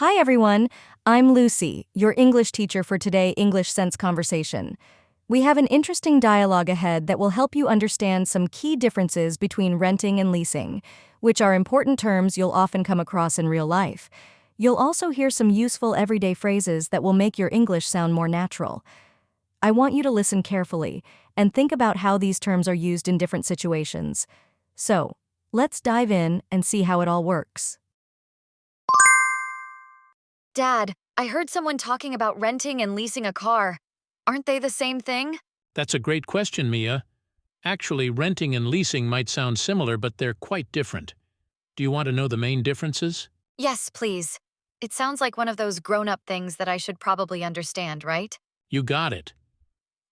Hi everyone, I'm Lucy, your English teacher for today English Sense Conversation. We have an interesting dialogue ahead that will help you understand some key differences between renting and leasing, which are important terms you'll often come across in real life. You'll also hear some useful everyday phrases that will make your English sound more natural. I want you to listen carefully and think about how these terms are used in different situations. So, let's dive in and see how it all works. Dad, I heard someone talking about renting and leasing a car. Aren't they the same thing? That's a great question, Mia. Actually, renting and leasing might sound similar, but they're quite different. Do you want to know the main differences? Yes, please. It sounds like one of those grown-up things that I should probably understand, right? You got it.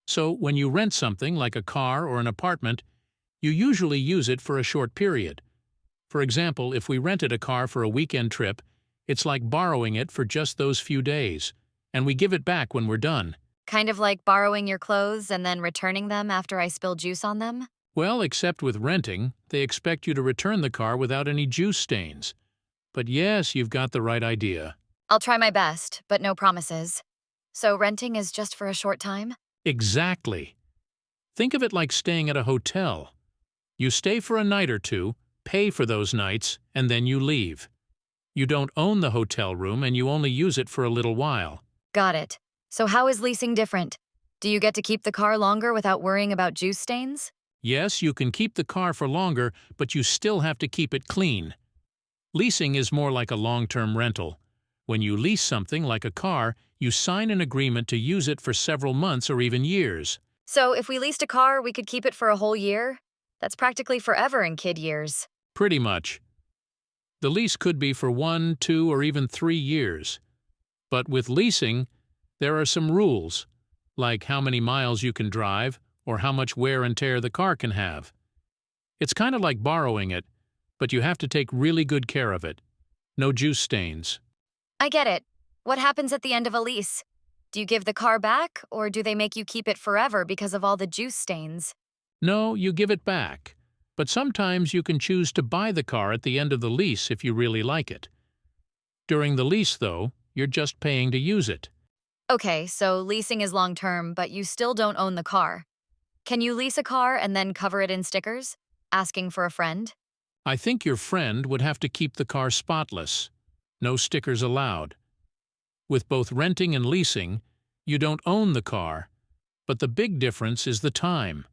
So, when you rent something like a car or an apartment, you usually use it for a short period. For example, if we rented a car for a weekend trip, it's like borrowing it for just those few days, and we give it back when we're done. Kind of like borrowing your clothes and then returning them after I spill juice on them? Well, except with renting, they expect you to return the car without any juice stains. But yes, you've got the right idea. I'll try my best, but no promises. So renting is just for a short time? Exactly. Think of it like staying at a hotel. You stay for a night or two, pay for those nights, and then you leave. You don't own the hotel room and you only use it for a little while. Got it. So how is leasing different? Do you get to keep the car longer without worrying about juice stains? Yes, you can keep the car for longer, but you still have to keep it clean. Leasing is more like a long-term rental. When you lease something like a car, you sign an agreement to use it for several months or even years. So if we leased a car, we could keep it for a whole year? That's practically forever in kid years. Pretty much. The lease could be for 1, 2, or even 3 years. But with leasing, there are some rules, like how many miles you can drive or how much wear and tear the car can have. It's kind of like borrowing it, but you have to take really good care of it. No juice stains. I get it. What happens at the end of a lease? Do you give the car back, or do they make you keep it forever because of all the juice stains? No, you give it back. But sometimes you can choose to buy the car at the end of the lease if you really like it. During the lease, though, you're just paying to use it. Okay, so leasing is long-term, but you still don't own the car. Can you lease a car and then cover it in stickers? Asking for a friend? I think your friend would have to keep the car spotless. No stickers allowed. With both renting and leasing, you don't own the car, but the big difference is the time.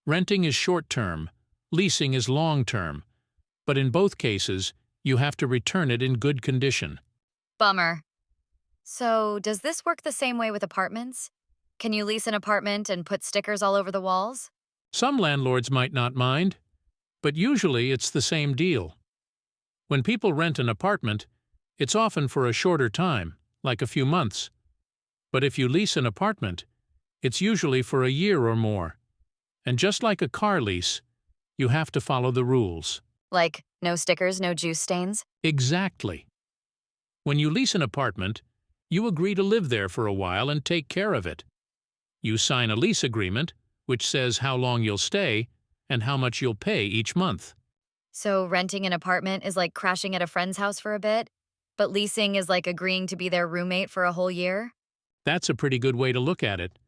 Renting is short-term, leasing is long-term, but in both cases, you have to return it in good condition. Bummer. So, does this work the same way with apartments? Can you lease an apartment and put stickers all over the walls? Some landlords might not mind, but usually it's the same deal. When people rent an apartment, it's often for a shorter time, like a few months. But if you lease an apartment, it's usually for a year or more. And just like a car lease, you have to follow the rules. Like, no stickers, no juice stains? Exactly. When you lease an apartment, you agree to live there for a while and take care of it. You sign a lease agreement, which says how long you'll stay and how much you'll pay each month. So, renting an apartment is like crashing at a friend's house for a bit, but leasing is like agreeing to be their roommate for a whole year? That's a pretty good way to look at it.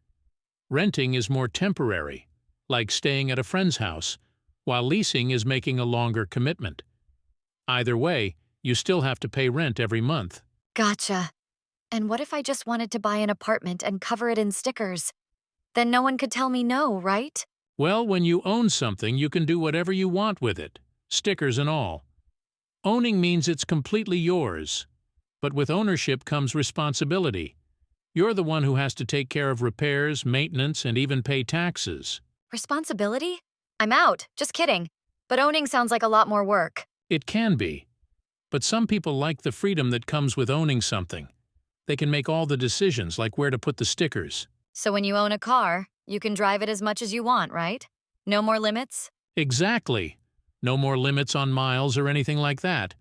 Renting is more temporary, like staying at a friend's house, while leasing is making a longer commitment. Either way, you still have to pay rent every month. Gotcha. And what if I just wanted to buy an apartment and cover it in stickers? Then no one could tell me no, right? Well, when you own something, you can do whatever you want with it, stickers and all. Owning means it's completely yours. But with ownership comes responsibility. You're the one who has to take care of repairs, maintenance, and even pay taxes. Responsibility? I'm out. Just kidding. But owning sounds like a lot more work. It can be. But some people like the freedom that comes with owning something. They can make all the decisions, like where to put the stickers. So when you own a car, you can drive it as much as you want, right? No more limits? Exactly. No more limits on miles or anything like that.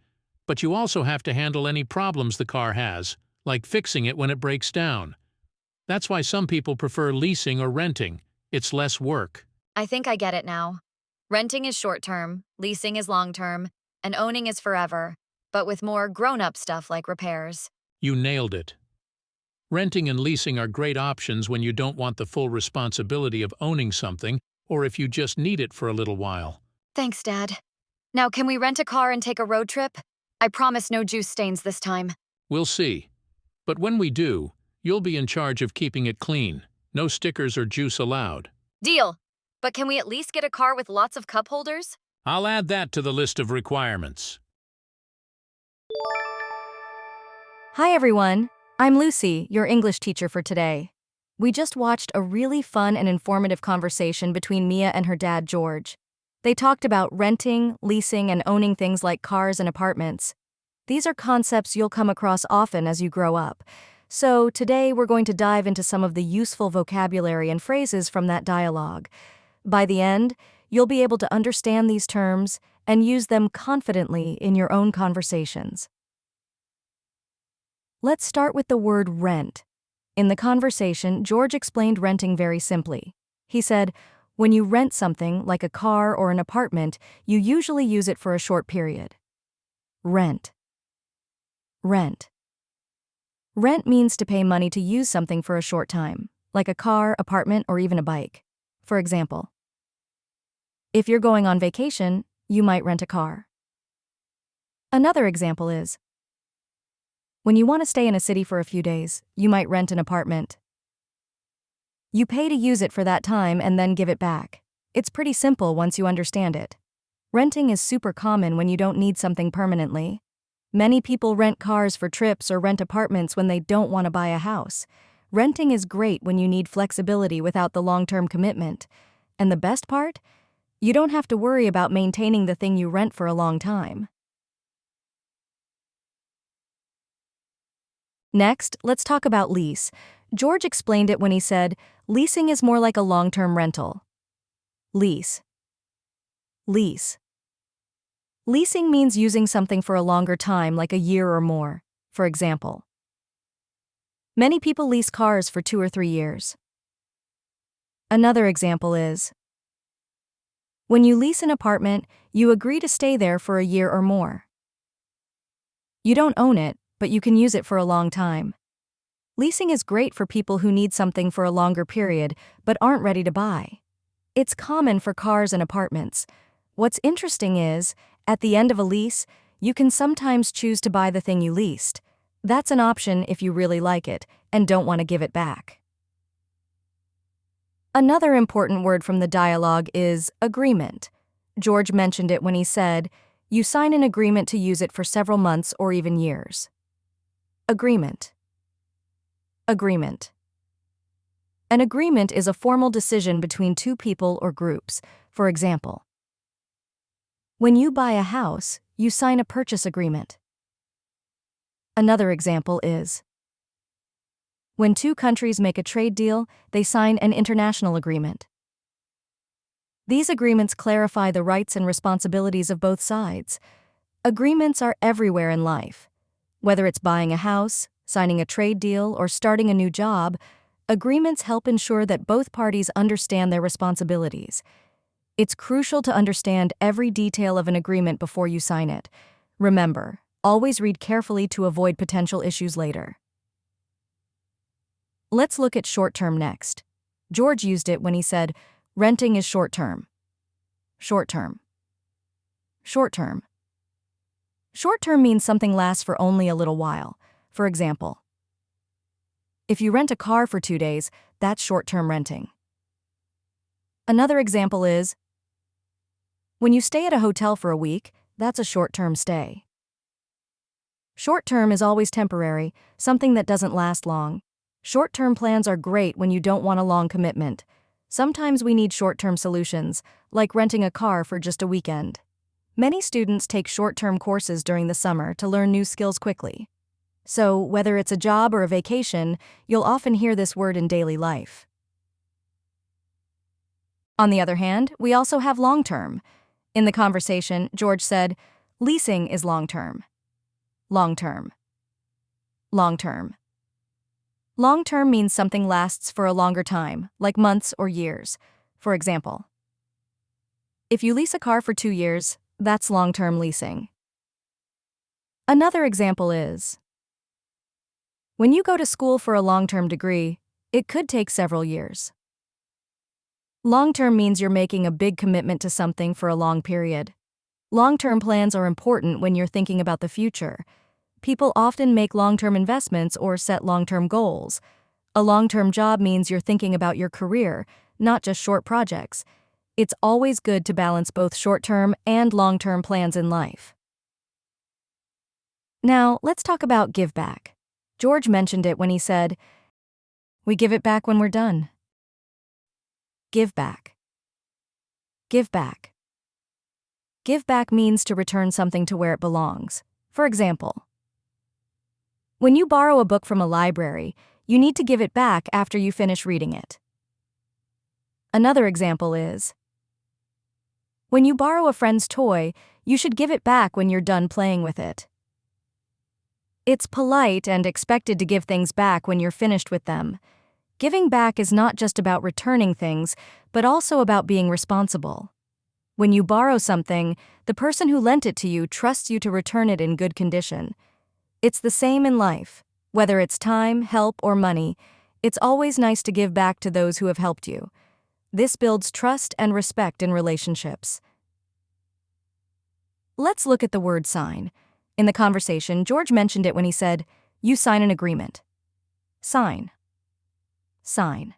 But you also have to handle any problems the car has, like fixing it when it breaks down. That's why some people prefer leasing or renting. It's less work. I think I get it now. Renting is short-term, leasing is long-term, and owning is forever. but with more grown-up stuff like repairs. You nailed it. Renting and leasing are great options when you don't want the full responsibility of owning something or if you just need it for a little while. Thanks, Dad. Now, can we rent a car and take a road trip? I promise no juice stains this time. We'll see. But when we do, you'll be in charge of keeping it clean. No stickers or juice allowed. Deal. But can we at least get a car with lots of cup holders? I'll add that to the list of requirements. Hi everyone, I'm Lucy, your English teacher for today. We just watched a really fun and informative conversation between Mia and her dad, George. They talked about renting, leasing, and owning things like cars and apartments. These are concepts you'll come across often as you grow up. So today we're going to dive into some of the useful vocabulary and phrases from that dialogue. By the end, you'll be able to understand these terms and use them confidently in your own conversations. Let's start with the word rent. In the conversation, George explained renting very simply. He said, when you rent something, like a car or an apartment, you usually use it for a short period. Rent. Rent. Rent means to pay money to use something for a short time, like a car, apartment, or even a bike. For example, if you're going on vacation, you might rent a car. Another example is, when you want to stay in a city for a few days, you might rent an apartment. You pay to use it for that time and then give it back. It's pretty simple once you understand it. Renting is super common when you don't need something permanently. Many people rent cars for trips or rent apartments when they don't want to buy a house. Renting is great when you need flexibility without the long-term commitment. And the best part? You don't have to worry about maintaining the thing you rent for a long time. Next, let's talk about lease. George explained it when he said, leasing is more like a long-term rental. Lease. Lease. Leasing means using something for a longer time, like a year or more. For example, many people lease cars for 2 or 3 years. Another example is, when you lease an apartment, you agree to stay there for a year or more. You don't own it, but you can use it for a long time. Leasing is great for people who need something for a longer period but aren't ready to buy. It's common for cars and apartments. What's interesting is, at the end of a lease, you can sometimes choose to buy the thing you leased. That's an option if you really like it and don't want to give it back. Another important word from the dialogue is agreement. George mentioned it when he said, you sign an agreement to use it for several months or even years. Agreement. Agreement. An agreement is a formal decision between two people or groups. For example, when you buy a house, you sign a purchase agreement. Another example is, when two countries make a trade deal, they sign an international agreement. These agreements clarify the rights and responsibilities of both sides. Agreements are everywhere in life. Whether it's buying a house, signing a trade deal, or starting a new job, agreements help ensure that both parties understand their responsibilities. It's crucial to understand every detail of an agreement before you sign it. Remember, always read carefully to avoid potential issues later. Let's look at short-term next. George used it when he said, renting is short-term. Short-term. Short-term. Short-term means something lasts for only a little while. For example, if you rent a car for 2 days, that's short-term renting. Another example is, when you stay at a hotel for a week, that's a short-term stay. Short-term is always temporary, something that doesn't last long. Short-term plans are great when you don't want a long commitment. Sometimes we need short-term solutions, like renting a car for just a weekend. Many students take short-term courses during the summer to learn new skills quickly. So, whether it's a job or a vacation, you'll often hear this word in daily life. On the other hand, we also have long-term. In the conversation, George said, leasing is long-term. Long-term. Long-term. Long-term means something lasts for a longer time, like months or years. For example, if you lease a car for 2 years, that's long-term leasing. Another example is, when you go to school for a long-term degree, it could take several years. Long-term means you're making a big commitment to something for a long period. Long-term plans are important when you're thinking about the future. People often make long-term investments or set long-term goals. A long-term job means you're thinking about your career, not just short projects. It's always good to balance both short-term and long-term plans in life. Now, let's talk about give back. George mentioned it when he said, "We give it back when we're done." Give back. Give back. Give back means to return something to where it belongs. For example, when you borrow a book from a library, you need to give it back after you finish reading it. Another example is, when you borrow a friend's toy, you should give it back when you're done playing with it. It's polite and expected to give things back when you're finished with them. Giving back is not just about returning things, but also about being responsible. When you borrow something, the person who lent it to you trusts you to return it in good condition. It's the same in life. Whether it's time, help, or money, it's always nice to give back to those who have helped you. This builds trust and respect in relationships. Let's look at the word sign. In the conversation, George mentioned it when he said, "You sign an agreement." Sign. Sign.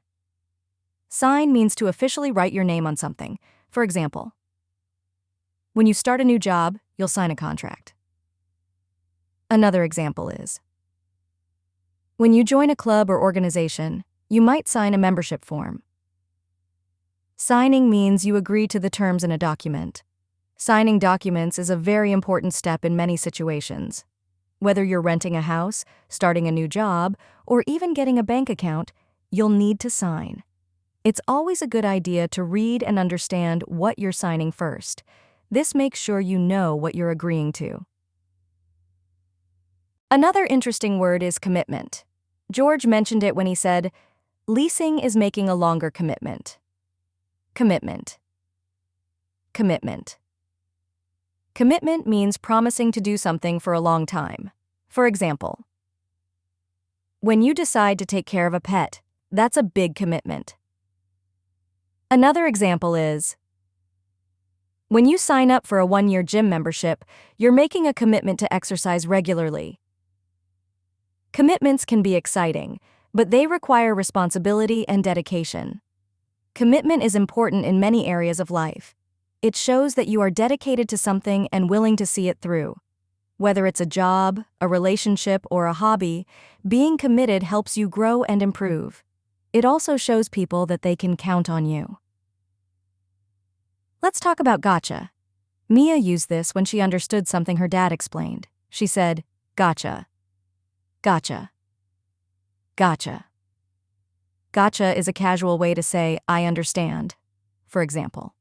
Sign means to officially write your name on something. For example, when you start a new job, you'll sign a contract. Another example is, when you join a club or organization, you might sign a membership form. Signing means you agree to the terms in a document. Signing documents is a very important step in many situations. Whether you're renting a house, starting a new job, or even getting a bank account, you'll need to sign. It's always a good idea to read and understand what you're signing first. This makes sure you know what you're agreeing to. Another interesting word is commitment. George mentioned it when he said, "Leasing is making a longer commitment." Commitment. Commitment. Commitment means promising to do something for a long time. For example, when you decide to take care of a pet, that's a big commitment. Another example is, when you sign up for a 1-year gym membership, you're making a commitment to exercise regularly. Commitments can be exciting, but they require responsibility and dedication. Commitment is important in many areas of life. It shows that you are dedicated to something and willing to see it through. Whether it's a job, a relationship, or a hobby, being committed helps you grow and improve. It also shows people that they can count on you. Let's talk about gotcha. Mia used this when she understood something her dad explained. She said, "Gotcha. Gotcha. Gotcha." Gotcha is a casual way to say, "I understand." For example,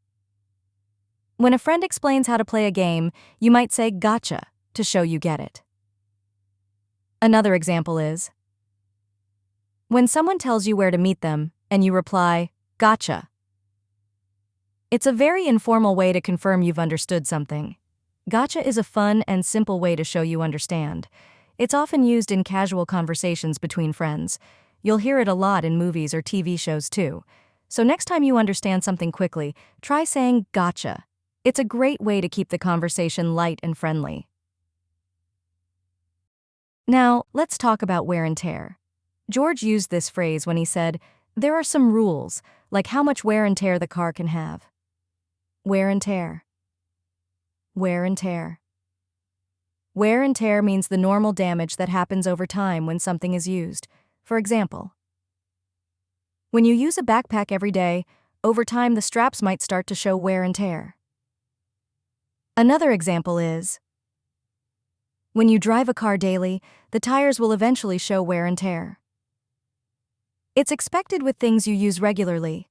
when a friend explains how to play a game, you might say gotcha to show you get it. Another example is, when someone tells you where to meet them and you reply, "Gotcha." It's a very informal way to confirm you've understood something. Gotcha is a fun and simple way to show you understand. It's often used in casual conversations between friends. You'll hear it a lot in movies or TV shows too. So next time you understand something quickly, try saying gotcha. It's a great way to keep the conversation light and friendly. Now, let's talk about wear and tear. George used this phrase when he said, "There are some rules, like how much wear and tear the car can have." Wear and tear. Wear and tear. Wear and tear means the normal damage that happens over time when something is used. For example, when you use a backpack every day, over time the straps might start to show wear and tear. Another example is, when you drive a car daily, the tires will eventually show wear and tear. It's expected with things you use regularly.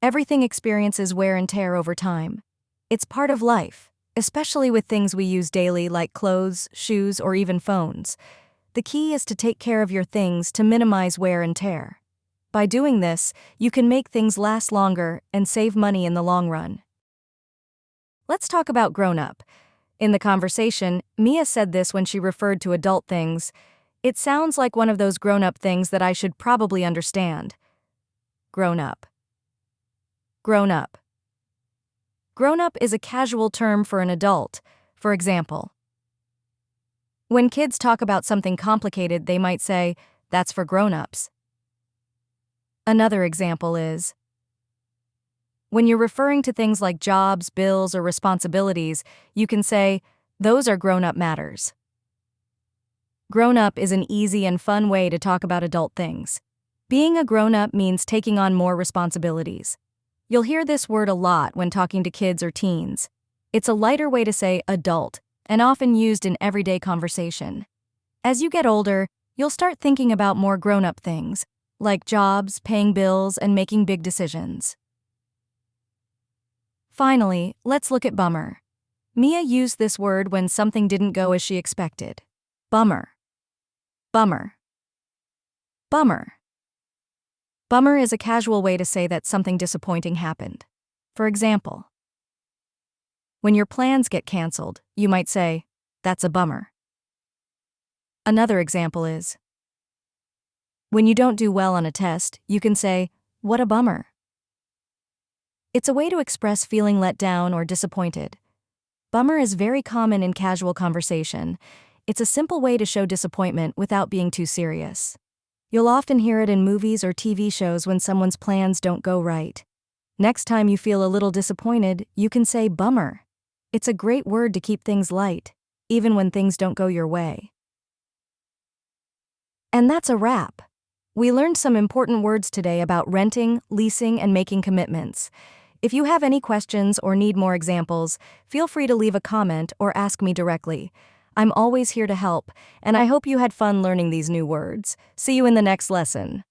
Everything experiences wear and tear over time. It's part of life, especially with things we use daily like clothes, shoes, or even phones. The key is to take care of your things to minimize wear and tear. By doing this, you can make things last longer and save money in the long run. Let's talk about grown up. In the conversation, Mia said this when she referred to adult things. It sounds like one of those grown-up things that I should probably understand. Grown up. Grown up. Grown up is a casual term for an adult. For example, when kids talk about something complicated, they might say, "That's for grown-ups." Another example is, when you're referring to things like jobs, bills, or responsibilities, you can say, "Those are grown-up matters." Grown-up is an easy and fun way to talk about adult things. Being a grown-up means taking on more responsibilities. You'll hear this word a lot when talking to kids or teens. It's a lighter way to say adult, and often used in everyday conversation. As you get older, you'll start thinking about more grown-up things, like jobs, paying bills, and making big decisions. Finally, let's look at bummer. Mia used this word when something didn't go as she expected. Bummer. Bummer. Bummer. Bummer is a casual way to say that something disappointing happened. For example, when your plans get canceled, you might say, "That's a bummer." Another example is, when you don't do well on a test, you can say, "What a bummer." It's a way to express feeling let down or disappointed. Bummer is very common in casual conversation. It's a simple way to show disappointment without being too serious. You'll often hear it in movies or TV shows when someone's plans don't go right. Next time you feel a little disappointed, you can say bummer. It's a great word to keep things light, even when things don't go your way. And that's a wrap. We learned some important words today about renting, leasing, and making commitments. If you have any questions or need more examples, feel free to leave a comment or ask me directly. I'm always here to help, and I hope you had fun learning these new words. See you in the next lesson.